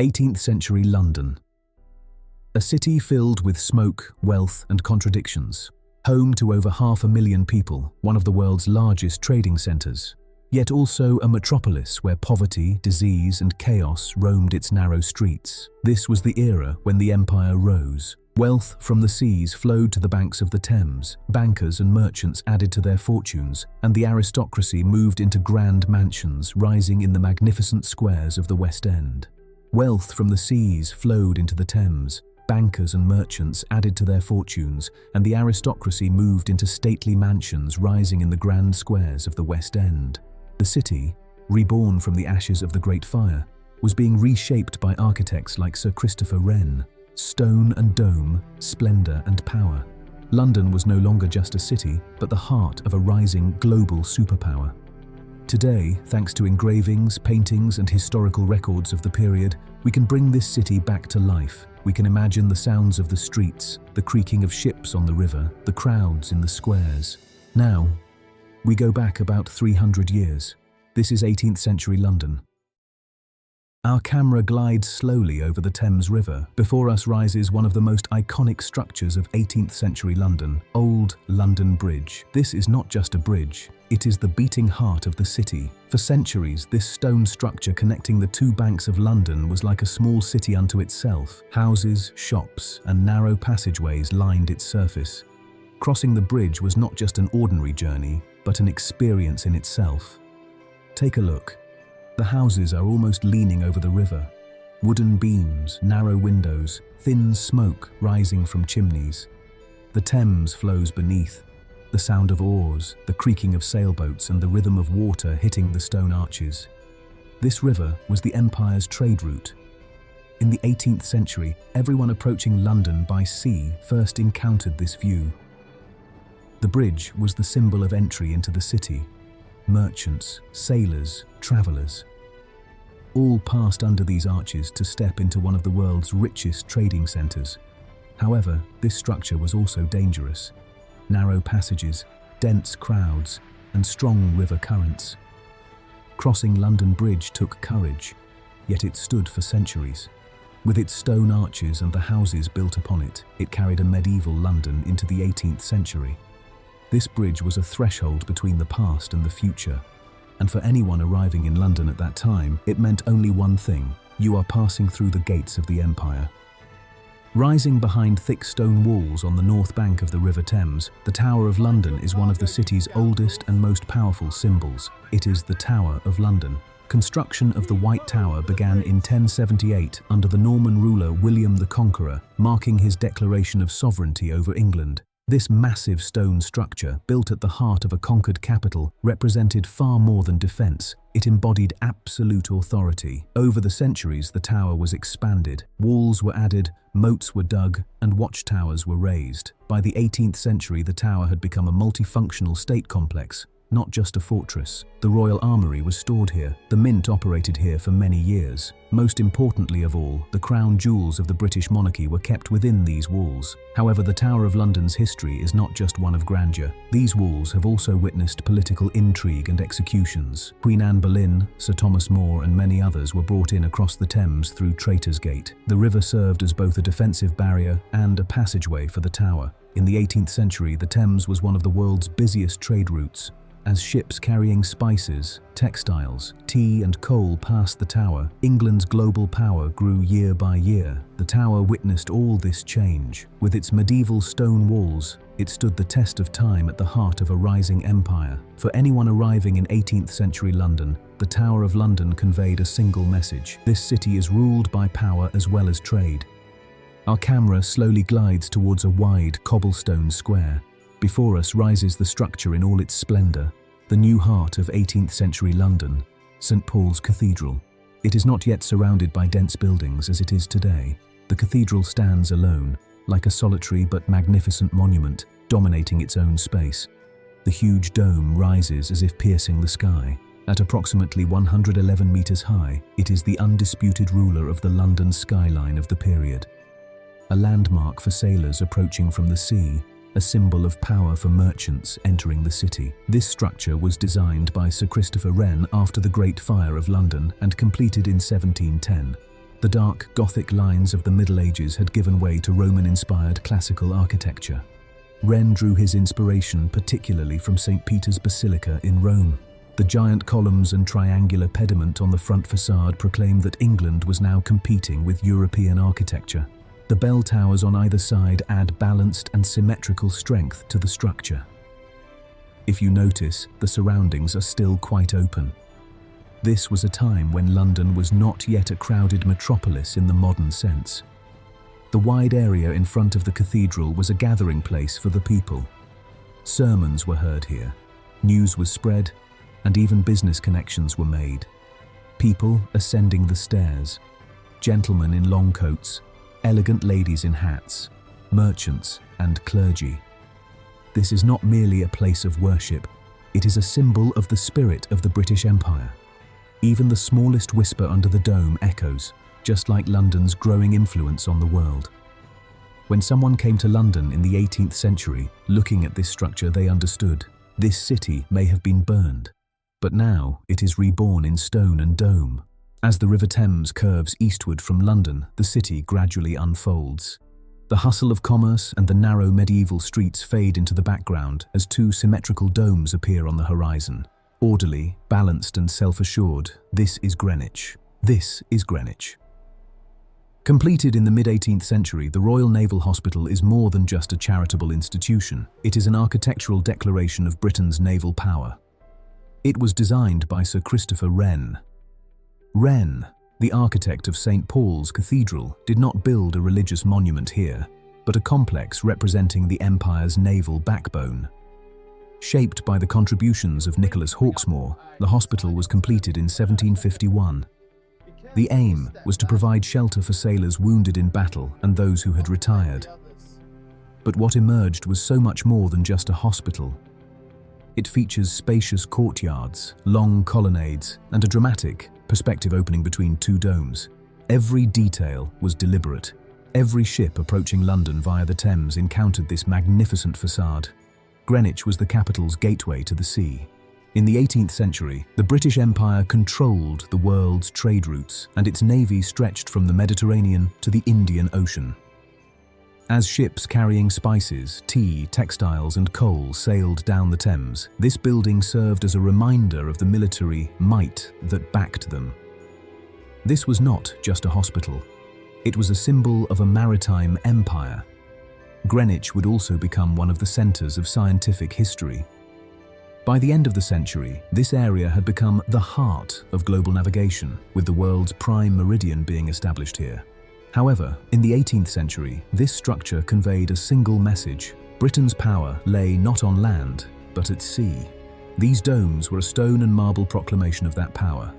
18th century London. A city filled with smoke, wealth, and contradictions. Home to over 500,000 people, one of the world's largest trading centres. Yet also a metropolis where poverty, disease, and chaos roamed its narrow streets. This was the era when the empire rose. Wealth from the seas flowed to the banks of the Thames, bankers and merchants added to their fortunes, and the aristocracy moved into grand mansions rising in the magnificent squares of the West End. Wealth from the seas flowed into the Thames, bankers and merchants added to their fortunes, and the aristocracy moved into stately mansions rising in the grand squares of the West End. The city, reborn from the ashes of the Great Fire, was being reshaped by architects like Sir Christopher Wren. Stone and dome, splendour and power. London was no longer just a city, but the heart of a rising global superpower. Today, thanks to engravings, paintings, and historical records of the period, we can bring this city back to life. We can imagine the sounds of the streets, the creaking of ships on the river, the crowds in the squares. Now, we go back about 300 years. This is 18th century London. Our camera glides slowly over the Thames River. Before us rises one of the most iconic structures of 18th century London, Old London Bridge. This is not just a bridge, it is the beating heart of the city. For centuries, this stone structure connecting the two banks of London was like a small city unto itself. Houses, shops, and narrow passageways lined its surface. Crossing the bridge was not just an ordinary journey, but an experience in itself. Take a look. The houses are almost leaning over the river. Wooden beams, narrow windows, thin smoke rising from chimneys. The Thames flows beneath. The sound of oars, the creaking of sailboats, and the rhythm of water hitting the stone arches. This river was the empire's trade route. In the 18th century, everyone approaching London by sea first encountered this view. The bridge was the symbol of entry into the city. Merchants, sailors, travellers, all passed under these arches to step into one of the world's richest trading centres. However, this structure was also dangerous. Narrow passages, dense crowds, and strong river currents. Crossing London Bridge took courage, yet it stood for centuries. With its stone arches and the houses built upon it, it carried a medieval London into the 18th century. This bridge was a threshold between the past and the future, and for anyone arriving in London at that time, it meant only one thing: you are passing through the gates of the empire. Rising behind thick stone walls on the north bank of the River Thames, the Tower of London is one of the city's oldest and most powerful symbols. It is the Tower of London. Construction of the White Tower began in 1078 under the Norman ruler William the Conqueror, marking his declaration of sovereignty over England. This massive stone structure, built at the heart of a conquered capital, represented far more than defense. It embodied absolute authority. Over the centuries, the tower was expanded. Walls were added, moats were dug, and watchtowers were raised. By the 18th century, the tower had become a multifunctional state complex, not just a fortress. The royal armoury was stored here. The mint operated here for many years. Most importantly of all, the crown jewels of the British monarchy were kept within these walls. However, the Tower of London's history is not just one of grandeur. These walls have also witnessed political intrigue and executions. Queen Anne Boleyn, Sir Thomas More, and many others were brought in across the Thames through Traitors' Gate. The river served as both a defensive barrier and a passageway for the tower. In the 18th century, the Thames was one of the world's busiest trade routes. As ships carrying spices, textiles, tea and coal passed the tower, England's global power grew year by year. The tower witnessed all this change. With its medieval stone walls, it stood the test of time at the heart of a rising empire. For anyone arriving in 18th century London, the Tower of London conveyed a single message: this city is ruled by power as well as trade. Our camera slowly glides towards a wide cobblestone square. Before us rises the structure in all its splendour, the new heart of 18th century London, St. Paul's Cathedral. It is not yet surrounded by dense buildings as it is today. The cathedral stands alone, like a solitary but magnificent monument, dominating its own space. The huge dome rises as if piercing the sky. At approximately 111 metres high, it is the undisputed ruler of the London skyline of the period. A landmark for sailors approaching from the sea, a symbol of power for merchants entering the city. This structure was designed by Sir Christopher Wren after the Great Fire of London and completed in 1710. The dark Gothic lines of the Middle Ages had given way to Roman-inspired classical architecture. Wren drew his inspiration particularly from St. Peter's Basilica in Rome. The giant columns and triangular pediment on the front facade proclaimed that England was now competing with European architecture. The bell towers on either side add balanced and symmetrical strength to the structure. If you notice, the surroundings are still quite open. This was a time when London was not yet a crowded metropolis in the modern sense. The wide area in front of the cathedral was a gathering place for the people. Sermons were heard here, news was spread, and even business connections were made. People ascending the stairs, gentlemen in long coats, elegant ladies in hats, merchants and clergy. This is not merely a place of worship, it is a symbol of the spirit of the British Empire. Even the smallest whisper under the dome echoes, just like London's growing influence on the world. When someone came to London in the 18th century, looking at this structure, they understood this city may have been burned, but now it is reborn in stone and dome. As the River Thames curves eastward from London, the city gradually unfolds. The hustle of commerce and the narrow medieval streets fade into the background as two symmetrical domes appear on the horizon. Orderly, balanced and self-assured, this is Greenwich. This is Greenwich. Completed in the mid-18th century, the Royal Naval Hospital is more than just a charitable institution. It is an architectural declaration of Britain's naval power. It was designed by Sir Christopher Wren. Wren, the architect of St. Paul's Cathedral, did not build a religious monument here, but a complex representing the empire's naval backbone. Shaped by the contributions of Nicholas Hawksmoor, the hospital was completed in 1751. The aim was to provide shelter for sailors wounded in battle and those who had retired. But what emerged was so much more than just a hospital. It features spacious courtyards, long colonnades, and a dramatic perspective opening between two domes. Every detail was deliberate. Every ship approaching London via the Thames encountered this magnificent facade. Greenwich was the capital's gateway to the sea. In the 18th century, the British Empire controlled the world's trade routes, and its navy stretched from the Mediterranean to the Indian Ocean. As ships carrying spices, tea, textiles and coal sailed down the Thames, this building served as a reminder of the military might that backed them. This was not just a hospital. It was a symbol of a maritime empire. Greenwich would also become one of the centres of scientific history. By the end of the century, this area had become the heart of global navigation, with the world's prime meridian being established here. However, in the 18th century, this structure conveyed a single message. Britain's power lay not on land, but at sea. These domes were a stone and marble proclamation of that power,